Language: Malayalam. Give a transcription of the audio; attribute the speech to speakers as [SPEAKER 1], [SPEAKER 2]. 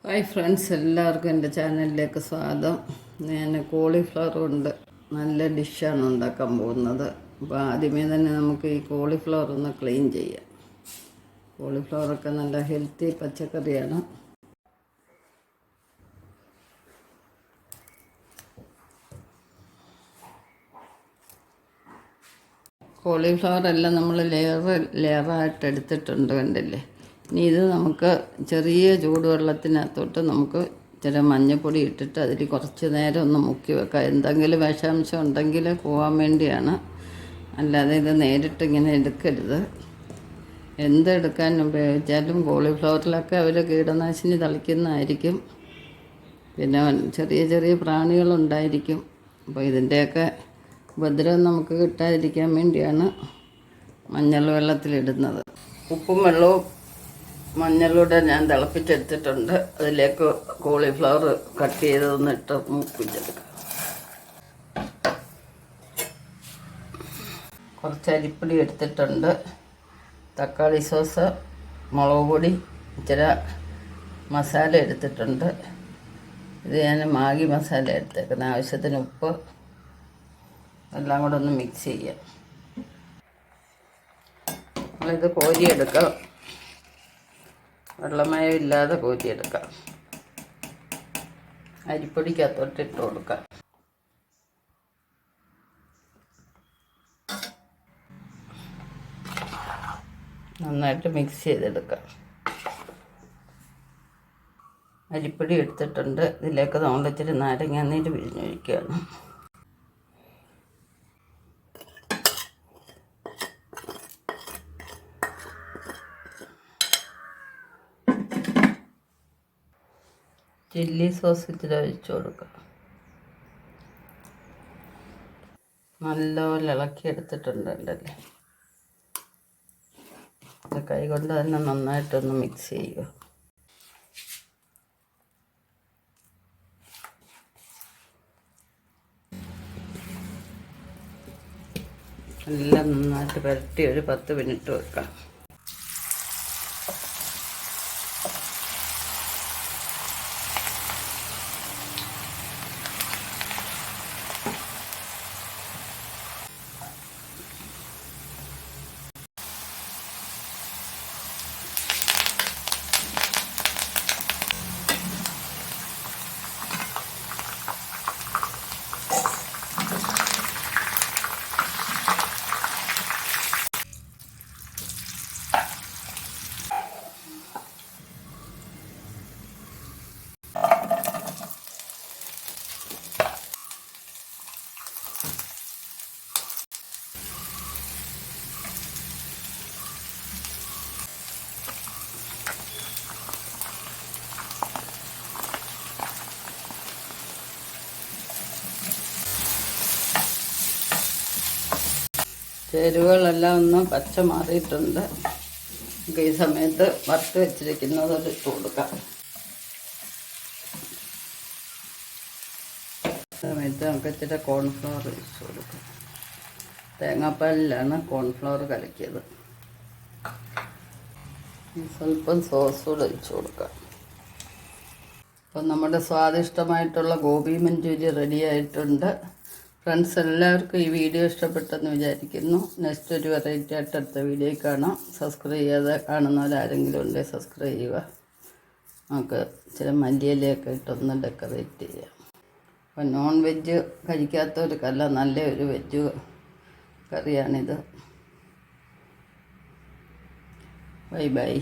[SPEAKER 1] ഹായ് ഫ്രണ്ട്സ്, എല്ലാവർക്കും എൻ്റെ ചാനലിലേക്ക് സ്വാഗതം. ഞാൻ കോളിഫ്ലവർ കൊണ്ട് നല്ല ഡിഷാണ് ഉണ്ടാക്കാൻ പോകുന്നത്. അപ്പോൾ ആദ്യമേ തന്നെ നമുക്ക് ഈ കോളിഫ്ലവർ ഒന്ന് ക്ലീൻ ചെയ്യാം. കോളിഫ്ലവറൊക്കെ നല്ല ഹെൽത്തി പച്ചക്കറിയാണ്. കോളിഫ്ലവർ എല്ലാം നമ്മൾ ലെയറായിട്ട് എടുത്തിട്ടുണ്ട്, കണ്ടില്ലേ. ഇനി ഇത് നമുക്ക് ചെറിയ ചൂടുവെള്ളത്തിനകത്തോട്ട് നമുക്ക് ചില മഞ്ഞൾപ്പൊടി ഇട്ടിട്ട് അതിൽ കുറച്ച് നേരം ഒന്ന് മുക്കി വെക്കാം. എന്തെങ്കിലും വിഷാംശം ഉണ്ടെങ്കിൽ പോകാൻ വേണ്ടിയാണ്, അല്ലാതെ ഇത് നേരിട്ട് ഇങ്ങനെ എടുക്കരുത്. എന്തെടുക്കാൻ ഉപയോഗിച്ചാലും കോളിഫ്ലവറിലൊക്കെ അവർ കീടനാശിനി തളിക്കുന്നതായിരിക്കും. പിന്നെ ചെറിയ ചെറിയ പ്രാണികളുണ്ടായിരിക്കും. അപ്പോൾ ഇതിൻ്റെയൊക്കെ ഉപദ്രവം നമുക്ക് കിട്ടാതിരിക്കാൻ വേണ്ടിയാണ് മഞ്ഞൾ വെള്ളത്തിലിടുന്നത്. ഉപ്പും വെള്ളവും മഞ്ഞളൂടെ ഞാൻ തിളപ്പിച്ചെടുത്തിട്ടുണ്ട്. അതിലേക്ക് കോളിഫ്ലവർ കട്ട് ചെയ്തൊന്നിട്ട് മൂപ്പിച്ചെടുക്കാം. കുറച്ച് അരിപ്പൊടി എടുത്തിട്ടുണ്ട്, തക്കാളി സോസ്, മുളക് പൊടി, ഇച്ചിരി മസാല എടുത്തിട്ടുണ്ട്. ഇത് ഞാൻ മാഗി മസാല എടുത്തേക്കുന്നത്. ആവശ്യത്തിന് ഉപ്പ്, എല്ലാം കൂടെ ഒന്ന് മിക്സ് ചെയ്യാം. നമ്മളിത് കോരിയെടുക്കാം, വെള്ളമയം ഇല്ലാതെ കോരിയെടുക്കാം. അരിപ്പൊടിക്കകത്തോട്ട് ഇട്ട് കൊടുക്കാം. നന്നായിട്ട് മിക്സ് ചെയ്തെടുക്കാം. അരിപ്പൊടി എടുത്തിട്ടുണ്ട്. ഇതിലേക്ക് നമ്മൾ ഇച്ചിരി നാരങ്ങാനീര് പിഴിഞ്ഞൊഴിക്കുകയാണ്. ചില്ലി സോസ് ഇച്ചിരി ഒഴിച്ചു കൊടുക്കുക. നല്ലപോലെ ഇളക്കിയെടുത്തിട്ടുണ്ടല്ലേ. കൈ കൊണ്ട് തന്നെ നന്നായിട്ടൊന്ന് മിക്സ് ചെയ്യുക. എല്ലാം നന്നായിട്ട് പുരട്ടി ഒരു 10 മിനിറ്റ് വെക്കാം. ചേരുവകളെല്ലാം ഒന്ന് പച്ച മാറിയിട്ടുണ്ട്. നമുക്ക് ഈ സമയത്ത് വറുത്ത് വെച്ചിരിക്കുന്നത് ഇട്ട് കൊടുക്കാം. സമയത്ത് നമുക്ക് ഇച്ചിരി കോൺഫ്ലവർ ഒഴിച്ച് കൊടുക്കാം. തേങ്ങാപ്പാലിലാണ് കോൺഫ്ലവർ കലക്കിയത്. സ്വല്പം സോസ് കൂടെ ഒഴിച്ച് കൊടുക്കാം. അപ്പം നമ്മുടെ സ്വാദിഷ്ടമായിട്ടുള്ള ഗോബി മഞ്ചൂരി റെഡി ആയിട്ടുണ്ട്. ഫ്രണ്ട്സ്, എല്ലാവർക്കും ഈ വീഡിയോ ഇഷ്ടപ്പെട്ടെന്ന് വിചാരിക്കുന്നു. നെക്സ്റ്റ് ഒരു വെറൈറ്റി ആയിട്ട് അടുത്ത വീഡിയോ കാണാം. സബ്സ്ക്രൈബ് ചെയ്യാതെ കാണുന്നവരാരെങ്കിലും ഉണ്ടെങ്കിൽ സബ്സ്ക്രൈബ് ചെയ്യുക. നമുക്ക് ഇച്ചിരി മല്ലിയിലയൊക്കെ ഇട്ടൊന്ന് ഡെക്കറേറ്റ് ചെയ്യാം. അപ്പം നോൺ വെജ് കഴിക്കാത്തവർക്കല്ല, നല്ലൊരു വെജ് കറിയാണിത്. Bye bye.